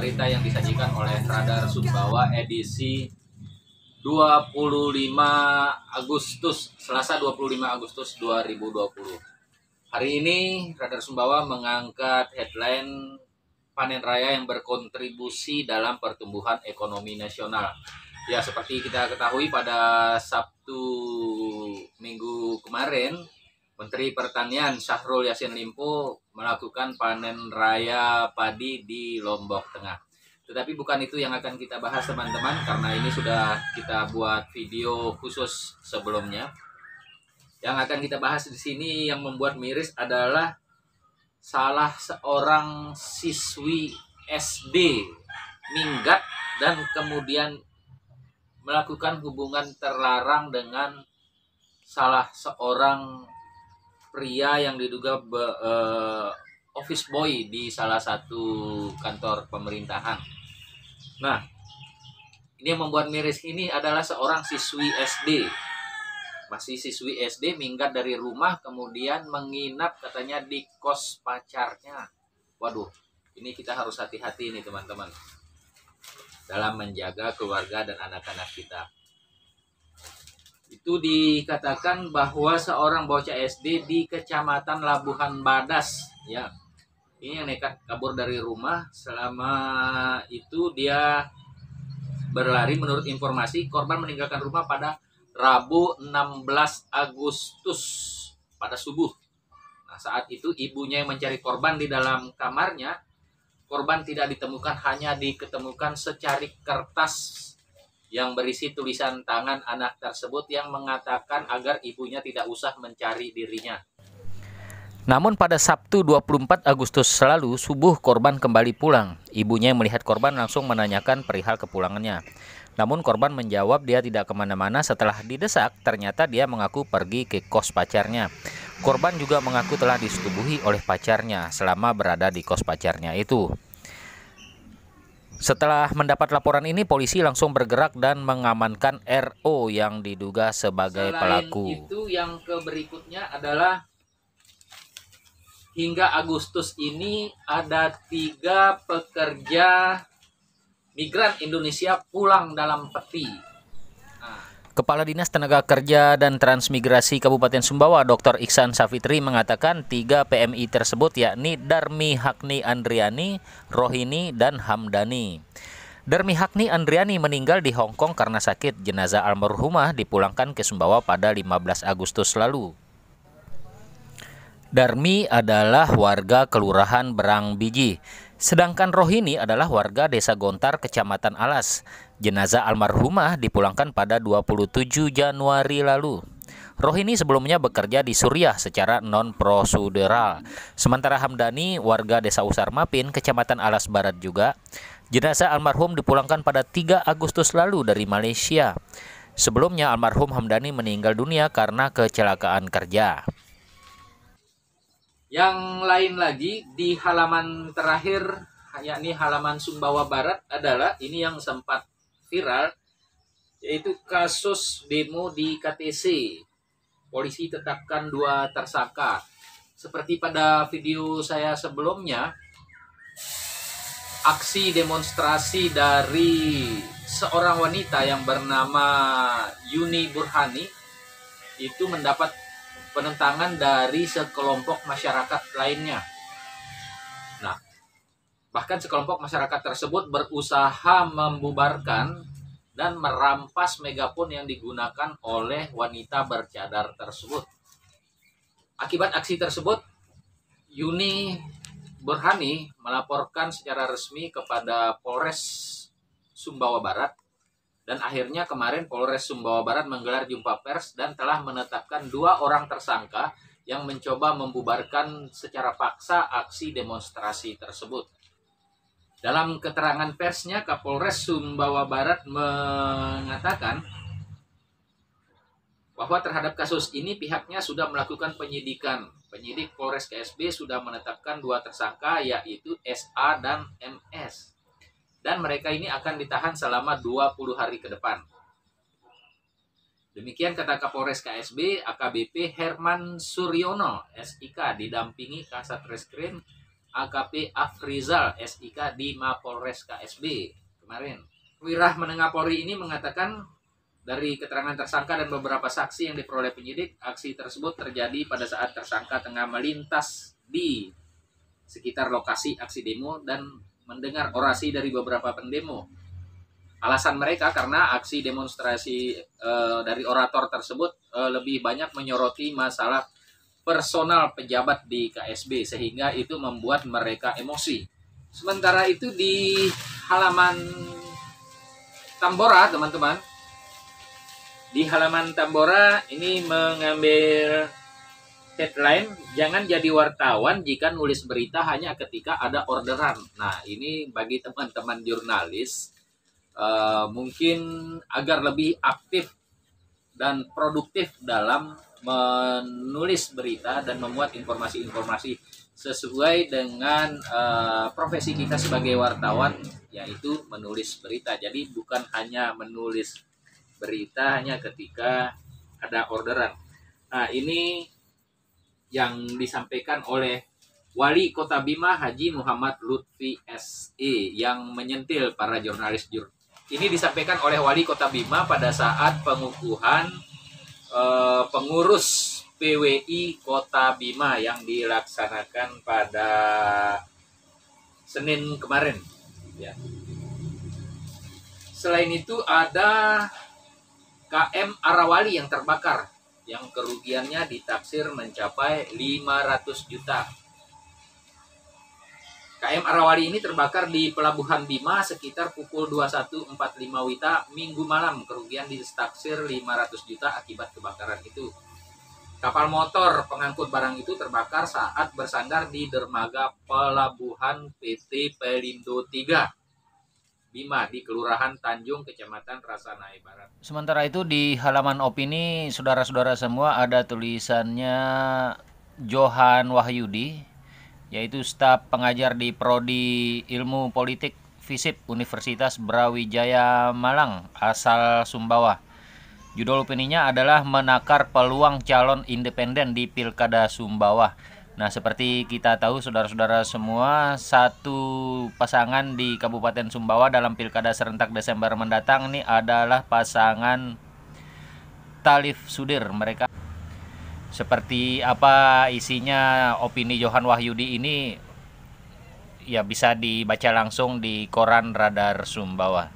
berita yang disajikan oleh Radar Sumbawa edisi 25 Agustus, Selasa 25 Agustus 2020. Hari ini Radar Sumbawa mengangkat headline panen raya yang berkontribusi dalam pertumbuhan ekonomi nasional. Ya, seperti kita ketahui pada Sabtu minggu kemarin, Menteri Pertanian Syahrul Yassin Limpo melakukan panen raya padi di Lombok Tengah. Tetapi bukan itu yang akan kita bahas, teman-teman, karena ini sudah kita buat video khusus sebelumnya. Yang akan kita bahas di sini yang membuat miris adalah salah seorang siswi SD minggat dan kemudian melakukan hubungan terlarang dengan salah seorang pria yang diduga office boy di salah satu kantor pemerintahan. Nah, ini yang membuat miris ini adalah seorang siswi SD. Masih siswi SD minggat dari rumah kemudian menginap katanya di kos pacarnya. Waduh, ini kita harus hati-hati nih teman-teman dalam menjaga keluarga dan anak-anak kita. Itu dikatakan bahwa seorang bocah SD di Kecamatan Labuhan Badas, ya, ini yang nekat kabur dari rumah. Selama itu dia berlari. Menurut informasi, korban meninggalkan rumah pada Rabu 16 Agustus pada subuh. Nah, saat itu ibunya yang mencari korban di dalam kamarnya. Korban tidak ditemukan, hanya diketemukan secarik kertas yang berisi tulisan tangan anak tersebut yang mengatakan agar ibunya tidak usah mencari dirinya. Namun pada Sabtu 24 Agustus lalu, subuh korban kembali pulang. Ibunya yang melihat korban langsung menanyakan perihal kepulangannya. Namun korban menjawab dia tidak kemana-mana. Setelah didesak, ternyata dia mengaku pergi ke kos pacarnya. Korban juga mengaku telah disetubuhi oleh pacarnya selama berada di kos pacarnya itu. Setelah mendapat laporan ini, polisi langsung bergerak dan mengamankan RO yang diduga sebagai pelaku. Itu yang berikutnya adalah hingga Agustus ini ada 3 pekerja migran Indonesia pulang dalam peti. Kepala Dinas Tenaga Kerja dan Transmigrasi Kabupaten Sumbawa, Dr. Iksan Safitri, mengatakan 3 PMI tersebut yakni Darmi Hakni Andriani, Rohini, dan Hamdani. Darmi Hakni Andriani meninggal di Hong Kong karena sakit. Jenazah almarhumah dipulangkan ke Sumbawa pada 15 Agustus lalu. Darmi adalah warga Kelurahan Berang Biji, sedangkan Rohini adalah warga Desa Gontar, Kecamatan Alas. Jenazah almarhumah dipulangkan pada 27 Januari lalu. Rohini sebelumnya bekerja di Suriah secara non-prosedural. Sementara Hamdani, warga Desa Usar Mapin, Kecamatan Alas Barat juga. Jenazah almarhum dipulangkan pada 3 Agustus lalu dari Malaysia. Sebelumnya almarhum Hamdani meninggal dunia karena kecelakaan kerja. Yang lain lagi di halaman terakhir, yakni halaman Sumbawa Barat, adalah ini yang sempat viral, yaitu kasus demo di KTC. Polisi tetapkan 2 tersangka. Seperti pada video saya sebelumnya, aksi demonstrasi dari seorang wanita yang bernama Yuni Burhani itu mendapat penentangan dari sekelompok masyarakat lainnya. Nah, bahkan sekelompok masyarakat tersebut berusaha membubarkan dan merampas megafon yang digunakan oleh wanita bercadar tersebut. Akibat aksi tersebut, Yuni Burhani melaporkan secara resmi kepada Polres Sumbawa Barat. Dan akhirnya kemarin Polres Sumbawa Barat menggelar jumpa pers dan telah menetapkan 2 orang tersangka yang mencoba membubarkan secara paksa aksi demonstrasi tersebut. Dalam keterangan persnya, Kapolres Sumbawa Barat mengatakan bahwa terhadap kasus ini pihaknya sudah melakukan penyidikan. Penyidik Polres KSB sudah menetapkan 2 tersangka, yaitu SA dan MS. Dan mereka ini akan ditahan selama 20 hari ke depan. Demikian kata Kapolres KSB AKBP Herman Suryono, SIK, didampingi Kasat Reskrim AKP Afrizal SIK di Mapolres KSB kemarin. Wirah Menengah Polri ini mengatakan dari keterangan tersangka dan beberapa saksi yang diperoleh penyidik, aksi tersebut terjadi pada saat tersangka tengah melintas di sekitar lokasi aksi demo dan mendengar orasi dari beberapa pendemo. Alasan mereka karena aksi demonstrasi dari orator tersebut lebih banyak menyoroti masalah personal pejabat di KSB, sehingga itu membuat mereka emosi. Sementara itu di halaman Tambora, teman-teman, di halaman Tambora ini mengambil headline, jangan jadi wartawan jika nulis berita hanya ketika ada orderan. Nah, ini bagi teman-teman jurnalis mungkin agar lebih aktif dan produktif dalam menulis berita dan memuat informasi-informasi sesuai dengan profesi kita sebagai wartawan, yaitu menulis berita. Jadi bukan hanya menulis berita hanya ketika ada orderan. Nah, ini yang disampaikan oleh Wali Kota Bima Haji Muhammad Lutfi SE yang menyentil para jurnalis. Ini disampaikan oleh Wali Kota Bima pada saat pengukuhan pengurus PWI Kota Bima yang dilaksanakan pada Senin kemarin. Ya. Selain itu ada KM Arawali yang terbakar, yang kerugiannya ditaksir mencapai 500 juta. KM Arawali ini terbakar di Pelabuhan Bima sekitar pukul 21.45 WITA Minggu malam. Kerugian ditaksir 500 juta akibat kebakaran itu. Kapal motor pengangkut barang itu terbakar saat bersandar di dermaga Pelabuhan PT Pelindo 3. Bima di Kelurahan Tanjung, Kecamatan Rasanai Barat. Sementara itu di halaman opini, saudara-saudara semua, ada tulisannya Johan Wahyudi, yaitu staf pengajar di Prodi Ilmu Politik FISIP Universitas Brawijaya Malang, asal Sumbawa. Judul opininya adalah menakar peluang calon independen di Pilkada Sumbawa. Nah, seperti kita tahu saudara-saudara semua, satu pasangan di Kabupaten Sumbawa dalam Pilkada serentak Desember mendatang ini adalah pasangan Talif Sudir. Mereka seperti apa isinya opini Johan Wahyudi ini ya bisa dibaca langsung di koran Radar Sumbawa.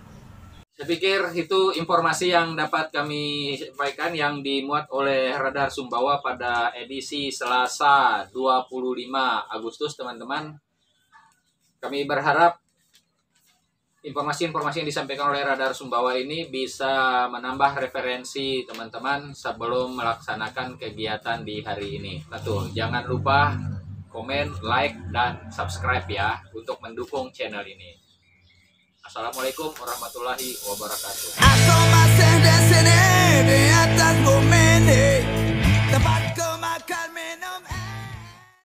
Saya pikir itu informasi yang dapat kami sampaikan yang dimuat oleh Radar Sumbawa pada edisi Selasa 25 Agustus, teman-teman. Kami berharap informasi-informasi yang disampaikan oleh Radar Sumbawa ini bisa menambah referensi teman-teman sebelum melaksanakan kegiatan di hari ini. Tentu, jangan lupa komen, like, dan subscribe ya untuk mendukung channel ini. Assalamualaikum warahmatullahi wabarakatuh.